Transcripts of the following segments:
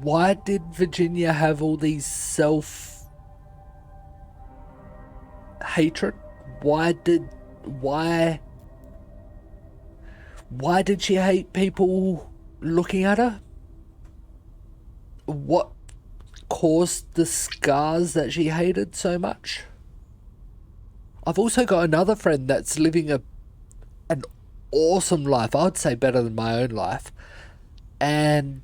why did Virginia have all these self-hatred? Why did she hate people looking at her? What caused the scars that she hated so much? I've also got another friend that's living an awesome life. I would say better than my own life. And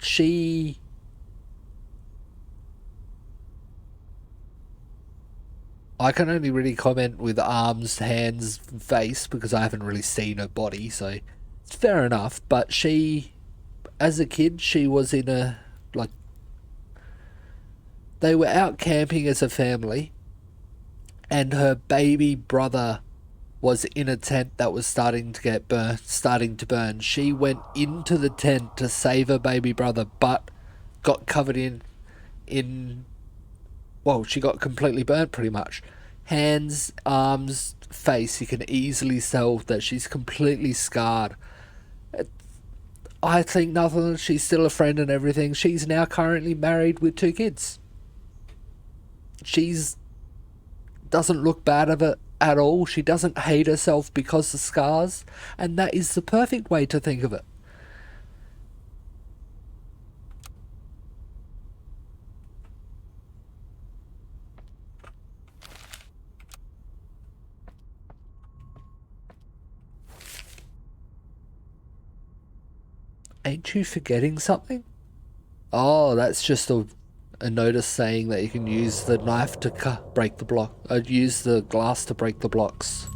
I can only really comment with arms, hands, face because I haven't really seen her body, so it's fair enough. But she, as a kid, she was in a, like, they were out camping as a family, and her baby brother was in a tent that was starting to burn. She went into the tent to save her baby brother, but got covered in well, she got completely burnt pretty much. Hands, arms, face, you can easily tell that she's completely scarred. I think nothing, she's still a friend and everything. She's now currently married with 2 kids. She's doesn't look bad of it at all. She doesn't hate herself because of scars, and that is the perfect way to think of it. Ain't you forgetting something? Oh, that's just a notice saying that you can use the knife to break the block. Use the glass to break the blocks.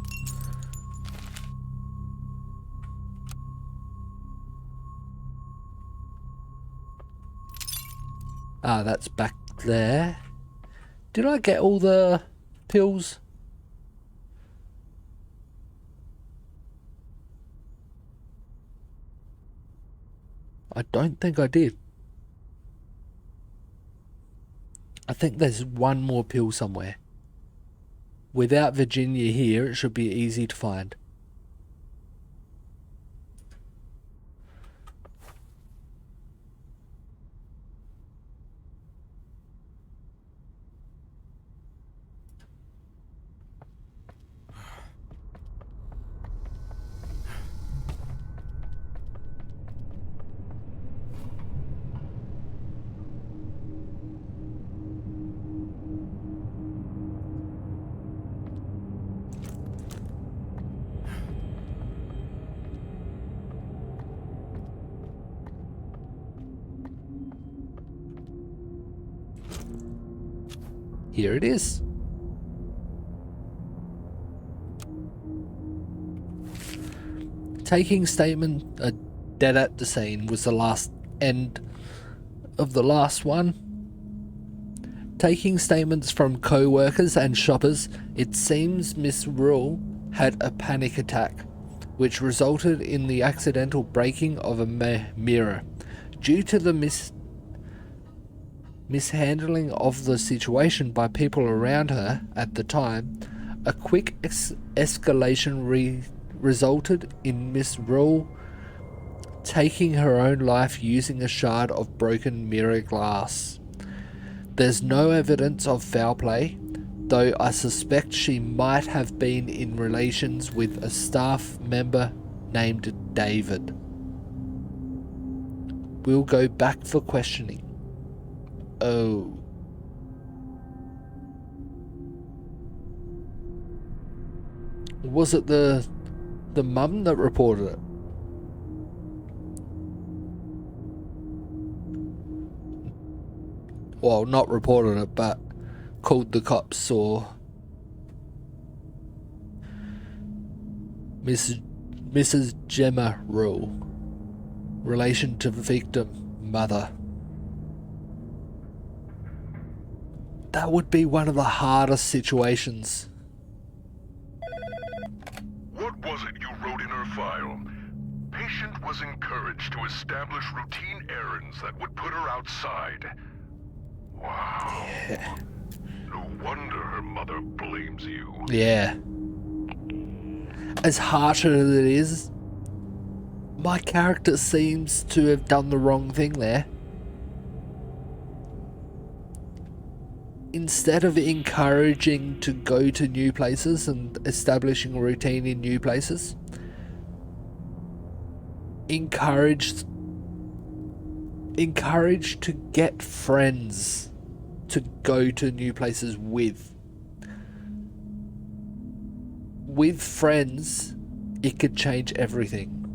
Ah, that's back there. Did I get all the pills? I don't think I did. I think there's one more pill somewhere. Without Virginia here, it should be easy to find. Here it is. Taking statement dead at the scene was the last end of the last one. Taking statements from co-workers and shoppers, it seems Miss Rule had a panic attack, which resulted in the accidental breaking of a mirror. Due to the mishandling of the situation by people around her at the time, a quick escalation resulted in Miss Rule taking her own life using a shard of broken mirror glass. There's no evidence of foul play, though I suspect she might have been in relations with a staff member named David. We'll go back for questioning. Oh. Was it the mum that reported it? Well, not reported it, but called the cops, or Mrs. Gemma Rule, relation to victim mother. That would be one of the hardest situations. What was it you wrote in her file? Patient was encouraged to establish routine errands that would put her outside. Wow. Yeah. No wonder her mother blames you. Yeah. As harsh as it is, my character seems to have done the wrong thing there. instead of encouraging to go to new places and establishing a routine in new places, encourage to get friends to go to new places with. With friends, it could change everything.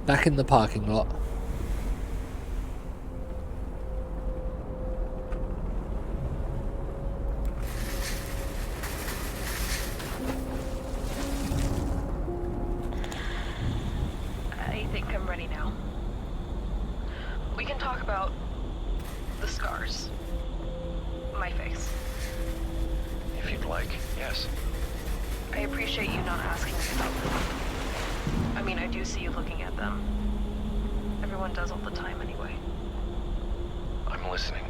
Back in the parking lot. I think I'm ready now. We can talk about the scars. My face. If you'd like, yes. I appreciate you not asking me about them. I mean, I do see you looking at them. Everyone does all the time anyway. I'm listening.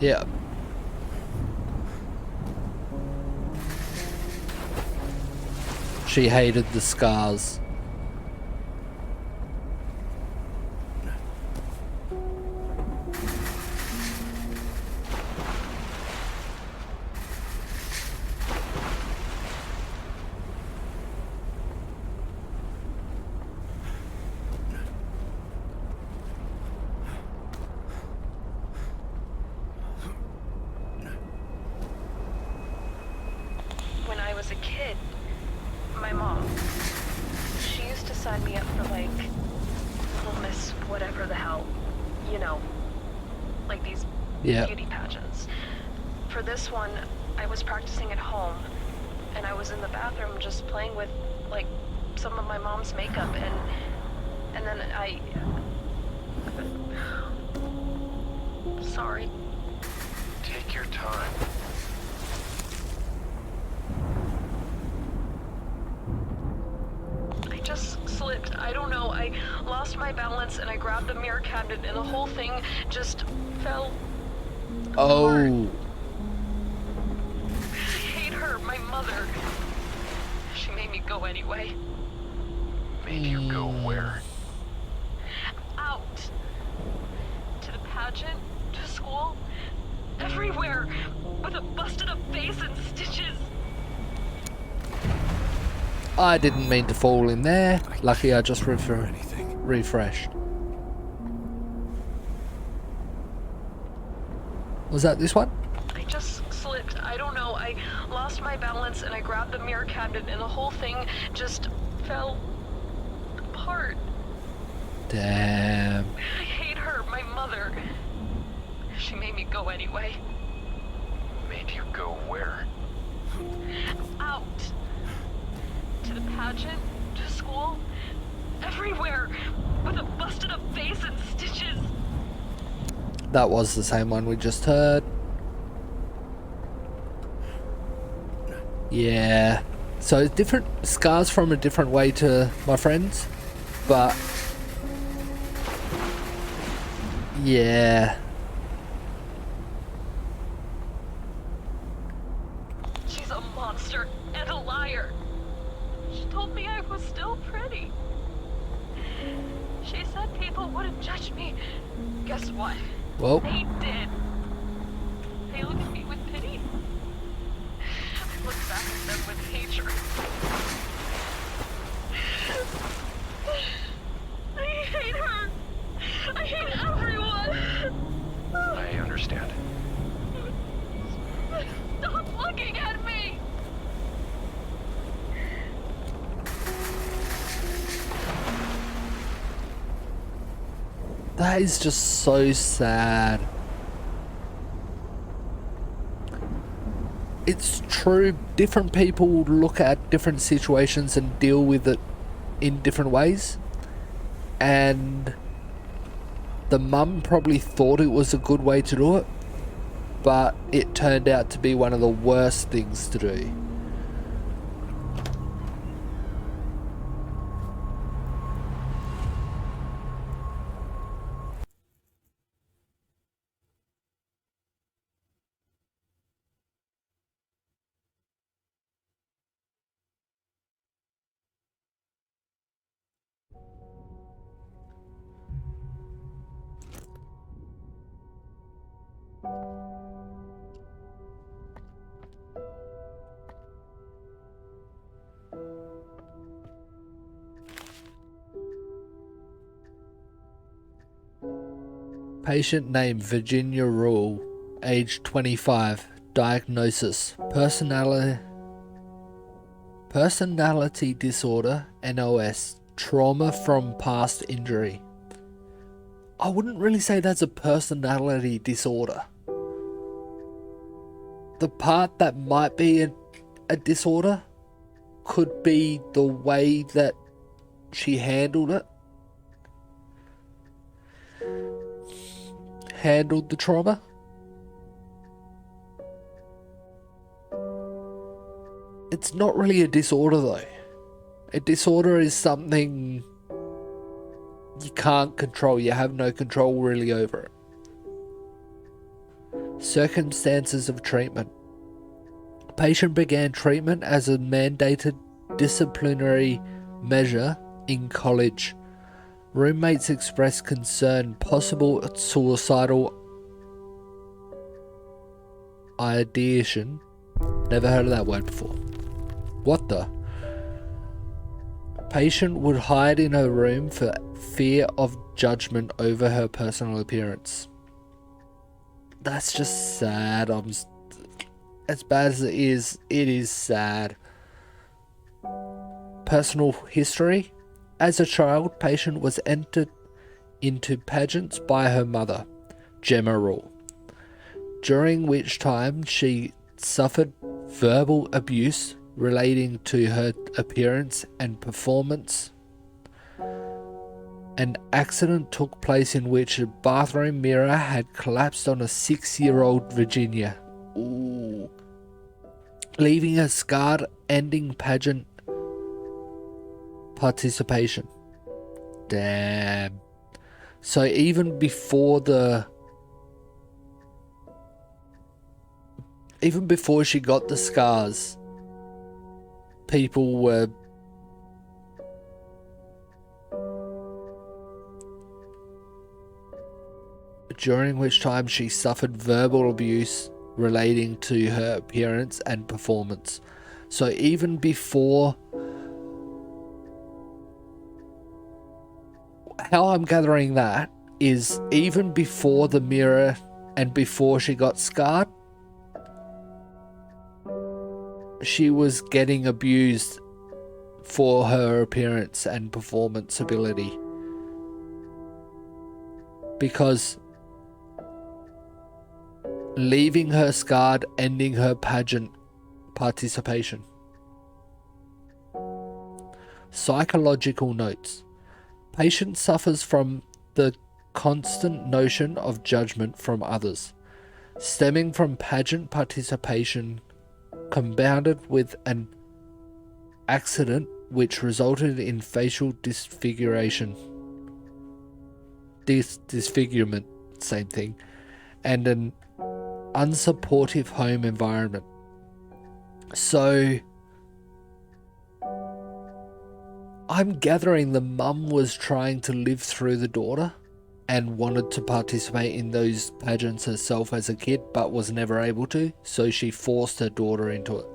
Yeah. She hated the scars. When I was a kid, my mom, she used to sign me up for like Little Miss whatever the hell, you know, like these beauty pageants. For this one, I was practicing at home, and I was in the bathroom just playing with like some of my mom's makeup, and then I sorry. Take your time. I just slipped. I don't know. I lost my balance and I grabbed the mirror cabinet and the whole thing just fell apart. Oh. I hate her, my mother. She made me go anyway. Made you go where? Out. To the pageant, to school, everywhere, with a busted up face and stitches. I didn't mean to fall in there. Lucky I just refreshed. Was that this one? I just slipped. I don't know. I lost my balance and I grabbed the mirror cabinet and the whole thing just fell apart. Damn. I hate her, my mother. She made me go anyway. Made you go where? Out. To the pageant, to school, everywhere, with a busted up face and stitches. That was the same one we just heard. Yeah. So different scars from a different way to my friends, but yeah. She's a monster and a liar. She told me I was still pretty. She said people wouldn't judge me. Guess what? Well, They did. They look at me with pity. I look back at them with hatred. I hate her. I hate everyone. I understand. Stop looking at me. that is just so sad. It's true, different people look at different situations and deal with it in different ways. And The mum probably thought it was a good way to do it, but it turned out to be one of the worst things to do. Patient name Virginia Rule, age 25, diagnosis personality disorder, NOS, trauma from past injury. I wouldn't really say that's a personality disorder. The part that might be a disorder could be the way that she handled it. Handled the trauma. It's not really a disorder though. A disorder is something you can't control. You have no control really over it. Circumstances of treatment. Patient began treatment as a mandated disciplinary measure in college. Roommates expressed concern possible suicidal ideation. Never heard of that word before. What the? Patient would hide in her room for fear of judgment over her personal appearance. That's just sad. As bad as it is sad. Personal history. As a child, patient was entered into pageants by her mother, Gemma Rule, during which time she suffered verbal abuse relating to her appearance and performance. An accident took place in which a bathroom mirror had collapsed on a 6-year-old Virginia, leaving a scarred ending pageant participation. Damn. So even before she got the scars, people were during which time she suffered verbal abuse relating to her appearance and performance. So even before, how I'm gathering that is even before the mirror and before she got scarred, she was getting abused for her appearance and performance ability. Because leaving her scarred, ending her pageant participation. Psychological notes. Patient suffers from the constant notion of judgment from others, stemming from pageant participation compounded with an accident which resulted in facial disfiguration. Disfigurement, same thing, and an unsupportive home environment. So I'm gathering the mum was trying to live through the daughter and wanted to participate in those pageants herself as a kid, but was never able to, so she forced her daughter into it.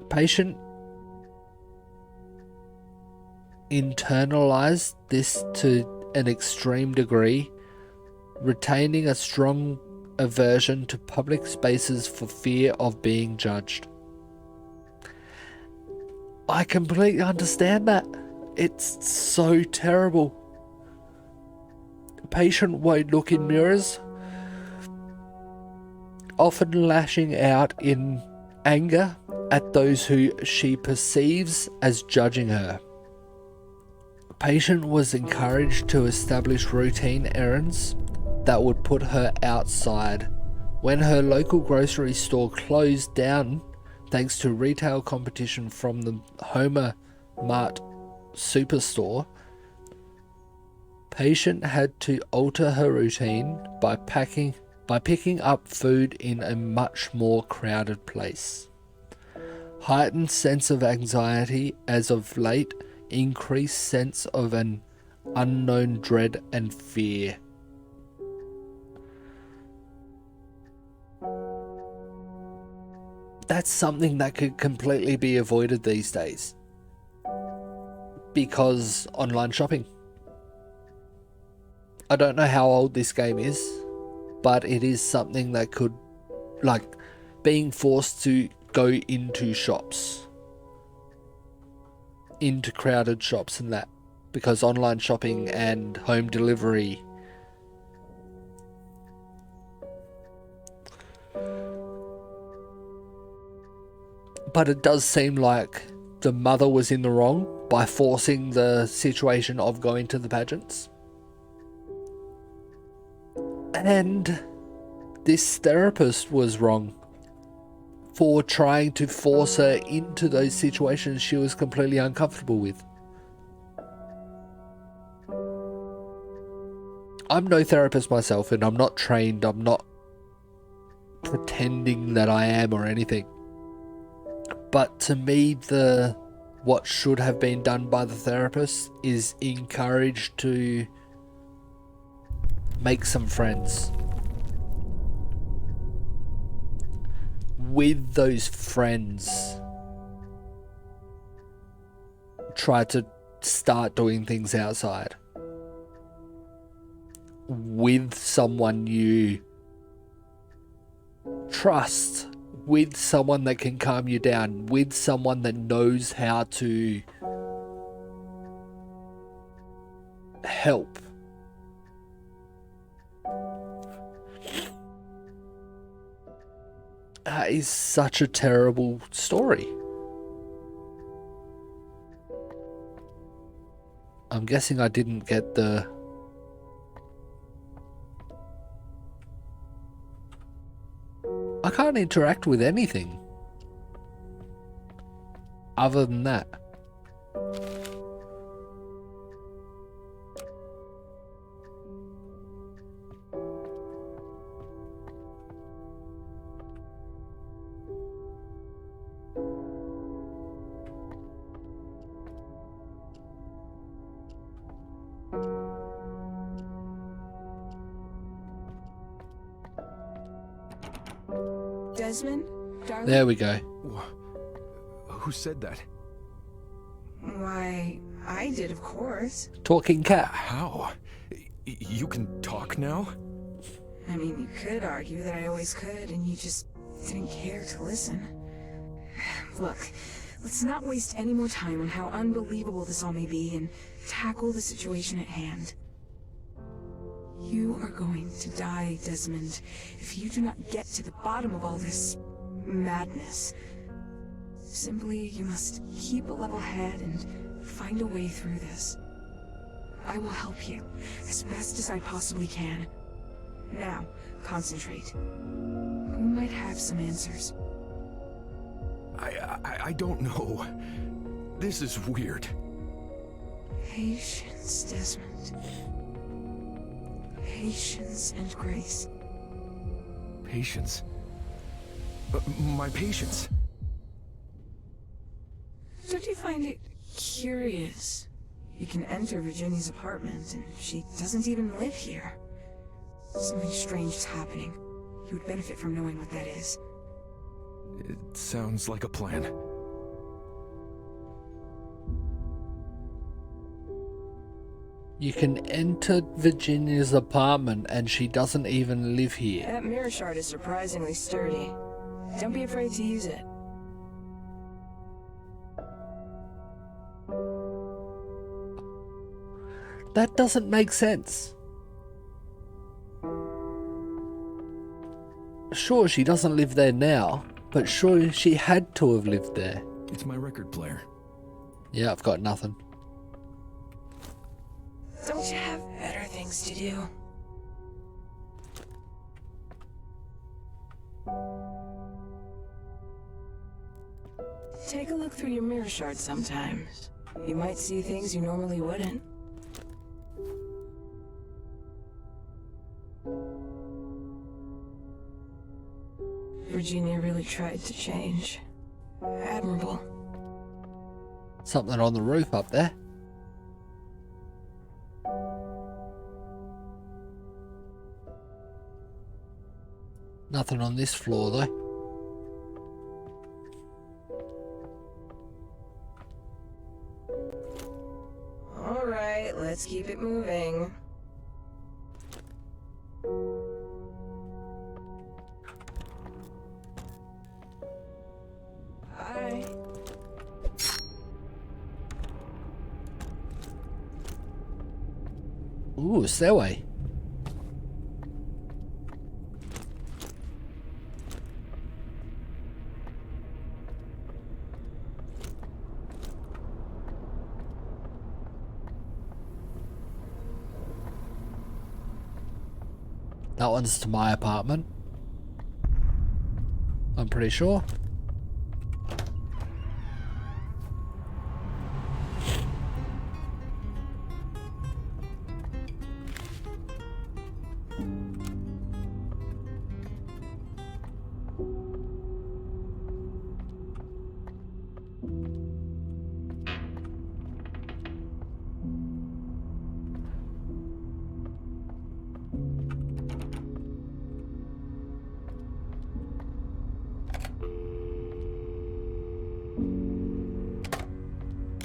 Patient internalized this to an extreme degree, retaining a strong aversion to public spaces for fear of being judged. I completely understand that. It's so terrible. Patient won't look in mirrors, often lashing out in anger, at those who she perceives as judging her. Patient was encouraged to establish routine errands that would put her outside. When her local grocery store closed down thanks to retail competition from the Homer Mart superstore, Patient had to alter her routine by picking up food in a much more crowded place. Heightened sense of anxiety as of late, increased sense of an unknown dread and fear. That's something that could completely be avoided these days because online shopping. I don't know how old this game is, but it is something that could, like, being forced to go into shops, into crowded shops and that, because online shopping and home delivery but it does seem like the mother was in the wrong by forcing the situation of going to the pageants. And this therapist was wrong for trying to force her into those situations she was completely uncomfortable with. I'm no therapist myself, and I'm not trained. I'm not pretending that I am or anything. But to me, what should have been done by the therapist is encouraged to make some friends. With those friends, try to start doing things outside. With someone you trust. With someone that can calm you down, with someone that knows how to help. That is such a terrible story. I'm guessing I didn't get the... I can't interact with anything other than that. Desmond, darling? There we go. Who said that? Why, I did, of course. Talking cat. How? You can talk now? I mean, you could argue that I always could, and you just didn't care to listen. Look, let's not waste any more time on how unbelievable this all may be and tackle the situation at hand. You are going to die, Desmond, if you do not get to the bottom of all this madness. Simply, you must keep a level head and find a way through this. I will help you as best as I possibly can. Now, concentrate. Who might have some answers? I don't know. This is weird. Patience, Desmond. Patience and grace. Patience? My patience? Don't you find it curious? You can enter Virginia's apartment, and she doesn't even live here. Something strange is happening. You would benefit from knowing what that is. It sounds like a plan. You can enter Virginia's apartment and she doesn't even live here. That mirror shard is surprisingly sturdy. Don't be afraid to use it. That doesn't make sense. Sure, she doesn't live there now, But surely she had to have lived there. It's my record player. Yeah, I've got nothing. Don't you have better things to do? Take a look through your mirror shard sometimes. You might see things you normally wouldn't. Virginia really tried to change. Admirable. Something on the roof up there. Nothing on this floor though. All right, let's keep it moving. Bye. Ooh, stairway. That one's to my apartment. I'm pretty sure.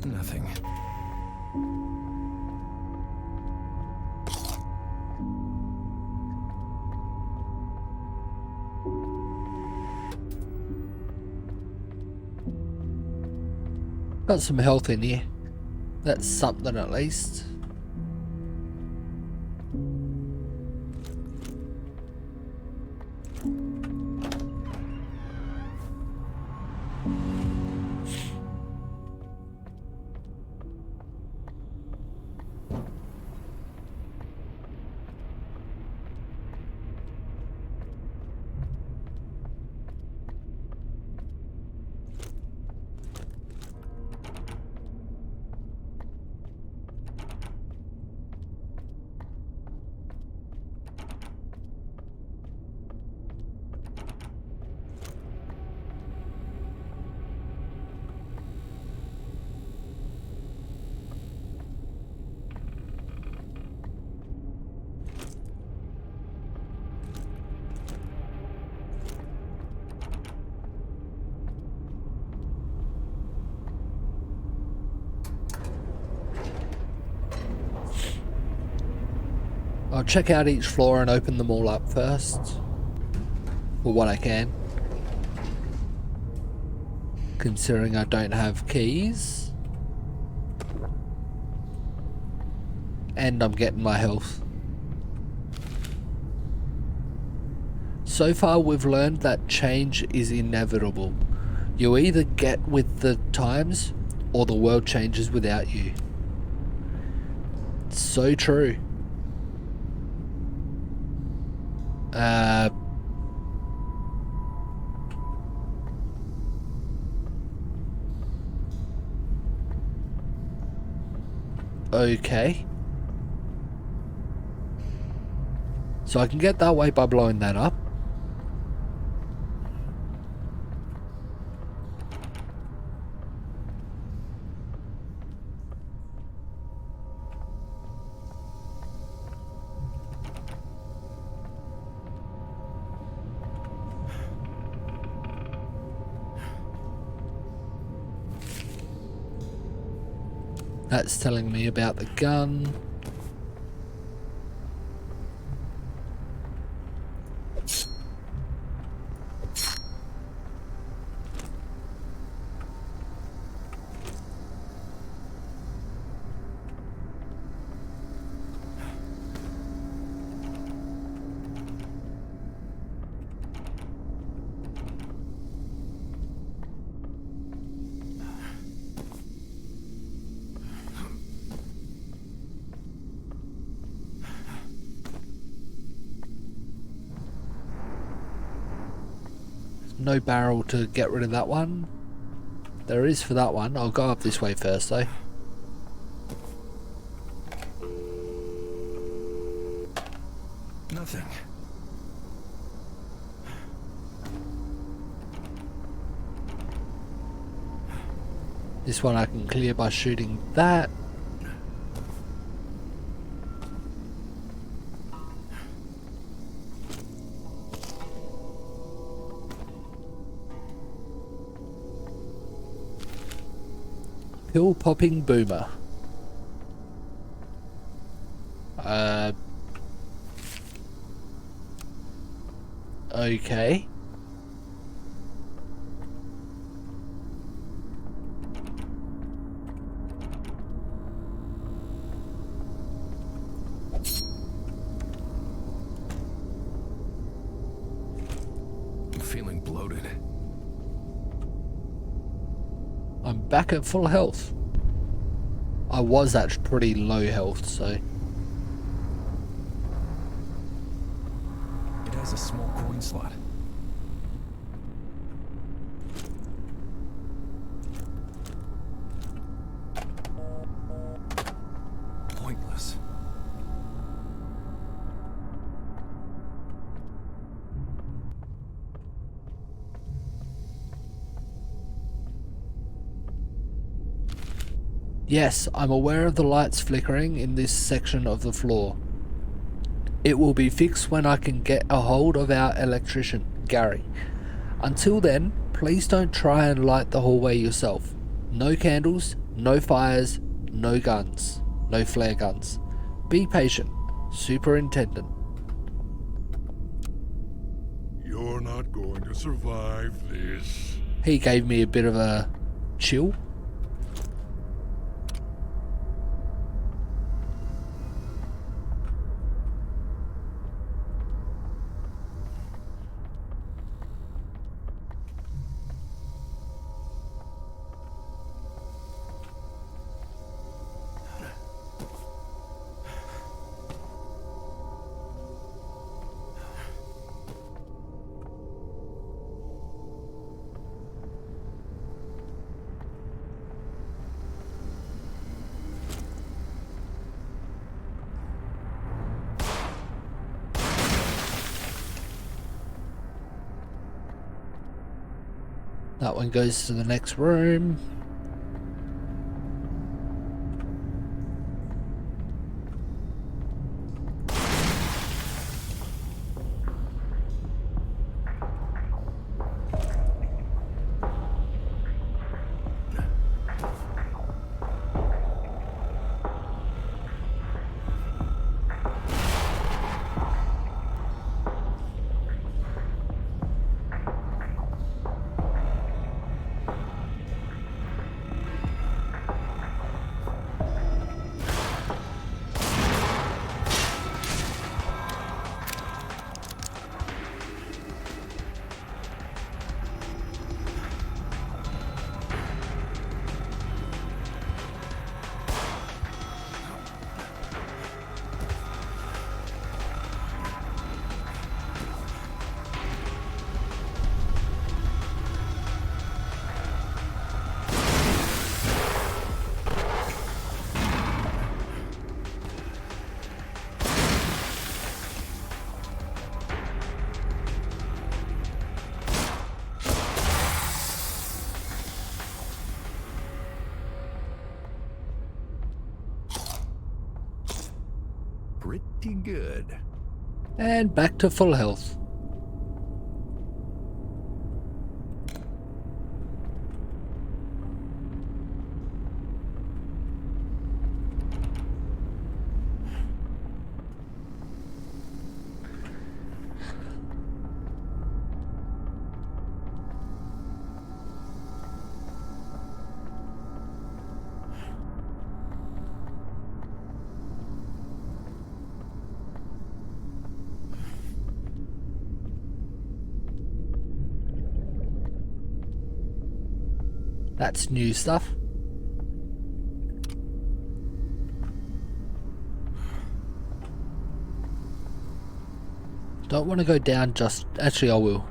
Nothing. Got some health in here. That's something at least. I'll check out each floor and open them all up first. For what I can. Considering I don't have keys. And I'm getting my health. So far we've learned that change is inevitable. You either get with the times or the world changes without you. It's so true. Okay. So I can get that way by blowing that up. That's telling me about the gun. no barrel to get rid of that one. There is for that one. I'll go up this way first though. Nothing. This one I can clear by shooting that. Pill popping boomer. Okay. I'm feeling bloated. I'm back at full health. I was at pretty low health, so. It has a small coin slot. Pointless. Yes, I'm aware of the lights flickering in this section of the floor. It will be fixed when I can get a hold of our electrician, Gary. Until then, please don't try and light the hallway yourself. No candles, no fires, no guns, no flare guns. Be patient, Superintendent. You're not going to survive this. He gave me a bit of a chill. That one goes to the next room. Pretty good. And back to full health. That's new stuff. Don't want to go down just... Actually, I will.